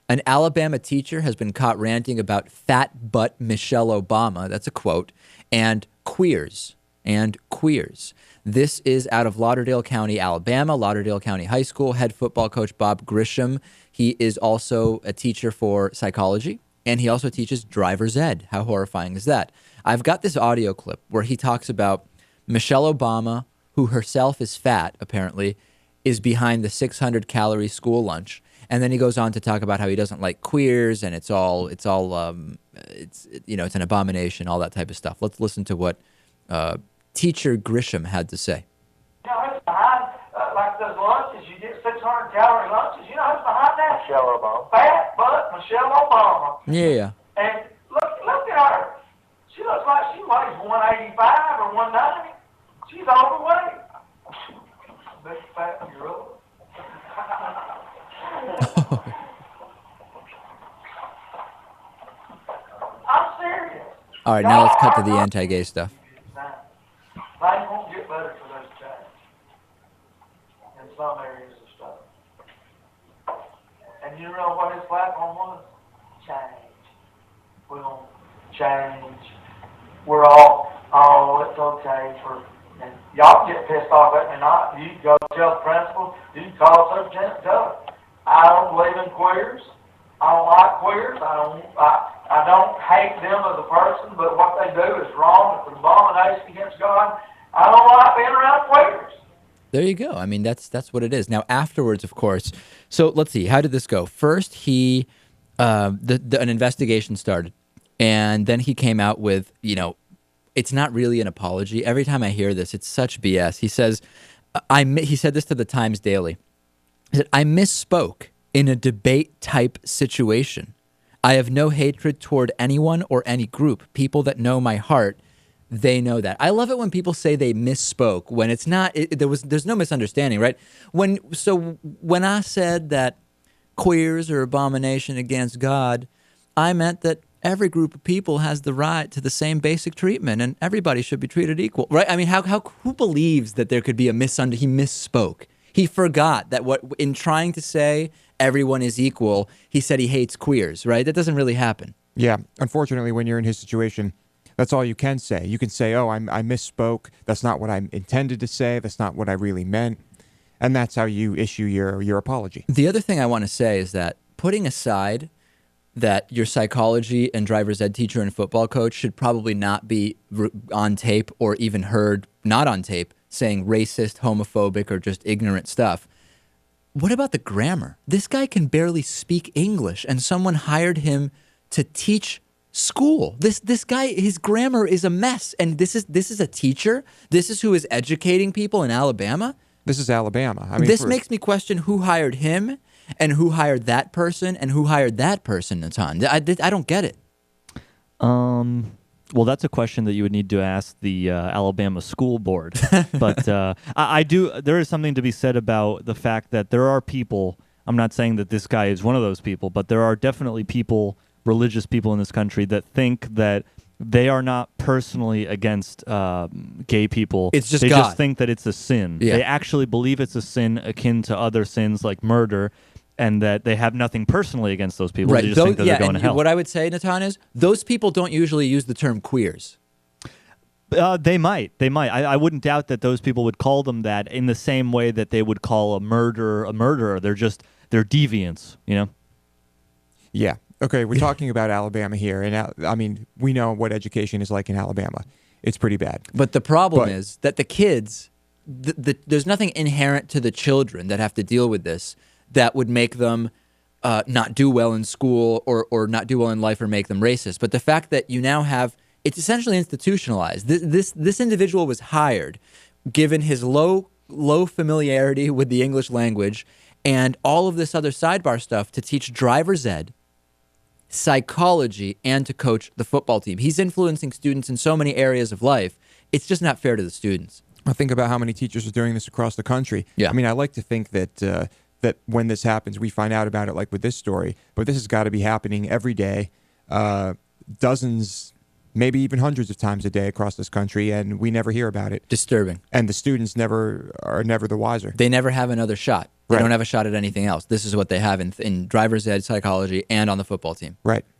An Alabama teacher has been caught ranting about fat butt Michelle Obama. That's a quote. And queers. This is out of Lauderdale County, Alabama, Lauderdale County High School. Head football coach Bob Grisham. He is also a teacher for psychology, and he also teaches driver's ed. How horrifying is that? I've got this audio clip where he talks about Michelle Obama, who herself is fat, apparently, is behind the 600-calorie school lunch. And then he goes on to talk about how he doesn't like queers, and it's an abomination, all that type of stuff. Let's listen to what teacher Grisham had to say. You know who's behind, like those lunches, you get 600-calorie lunches. You know who's behind that? Michelle Obama. Fat butt Michelle Obama. Yeah. And look at her. She looks like she weighs 185 or 190. She's overweight. Big fat gorilla. I'm serious. All right, now let's cut to the anti-gay stuff. Things won't get better for those change in some areas of stuff. And you know what his platform was? Change. We're going to change. We're all, it's okay for, and y'all get pissed off at me not. You go tell the principal, you can call the superintendent, tell her. I don't believe in queers. I don't like queers. I don't hate them as a person, but what they do is wrong. It's an abomination against God. I don't like being around queers. There you go. I mean, that's what it is. Now, afterwards, of course. So let's see. How did this go? First, an investigation started, and then he came out with, it's not really an apology. Every time I hear this, it's such BS. He says, he said this to the Times Daily. He said, I misspoke in a debate type situation. I have no hatred toward anyone or any group. People that know my heart, they know that. I love it when people say they misspoke when it's not. There's no misunderstanding, right? When I said that queers are abomination against God, I meant that every group of people has the right to the same basic treatment, and everybody should be treated equal, right? I mean, who believes that there could be he misspoke? He forgot that in trying to say everyone is equal, he said he hates queers, right? That doesn't really happen. Yeah, unfortunately, when you're in his situation, that's all you can say. You can say, oh, I misspoke. That's not what I intended to say. That's not what I really meant. And that's how you issue your apology. The other thing I want to say is that putting aside that your psychology and driver's ed teacher and football coach should probably not be on tape or even heard not on tape saying racist, homophobic, or just ignorant stuff. What about the grammar? This guy can barely speak English, and someone hired him to teach school. This guy, his grammar is a mess, and this is a teacher. This is who is educating people in Alabama. This is Alabama. I mean, this makes me question who hired him and who hired that person and who hired that person, Natan. I don't get it. Well, that's a question that you would need to ask the Alabama school board. But I do. There is something to be said about the fact that there are people. I'm not saying that this guy is one of those people, but there are definitely people, religious people in this country, that think that they are not personally against gay people. It's just they God. just think that it's a sin. Yeah. They actually believe it's a sin akin to other sins like murder, and that they have nothing personally against those people. Right. They just think that they're going to hell. What I would say, Natan, is those people don't usually use the term queers. They might. I wouldn't doubt that those people would call them that in the same way that they would call a murderer a murderer. They're deviants, Yeah. Okay, we're talking about Alabama here, and I mean, we know what education is like in Alabama. It's pretty bad. But the problem is that the kids, there's nothing inherent to the children that have to deal with this that would make them not do well in school or not do well in life or make them racist. But the fact that you now have, it's essentially institutionalized. This individual was hired, given his low familiarity with the English language and all of this other sidebar stuff to teach driver's ed, psychology, and to coach the football team. He's influencing students in so many areas of life. It's just not fair to the students. I think about how many teachers are doing this across the country. Yeah. I mean, I like to think that that when this happens, we find out about it like with this story, but this has got to be happening every day. Dozens, maybe even hundreds of times a day across this country, and we never hear about it. Disturbing. And the students are never the wiser. They never have another shot. They Right. don't have a shot at anything else. This is what they have in driver's ed, psychology, and on the football team. Right.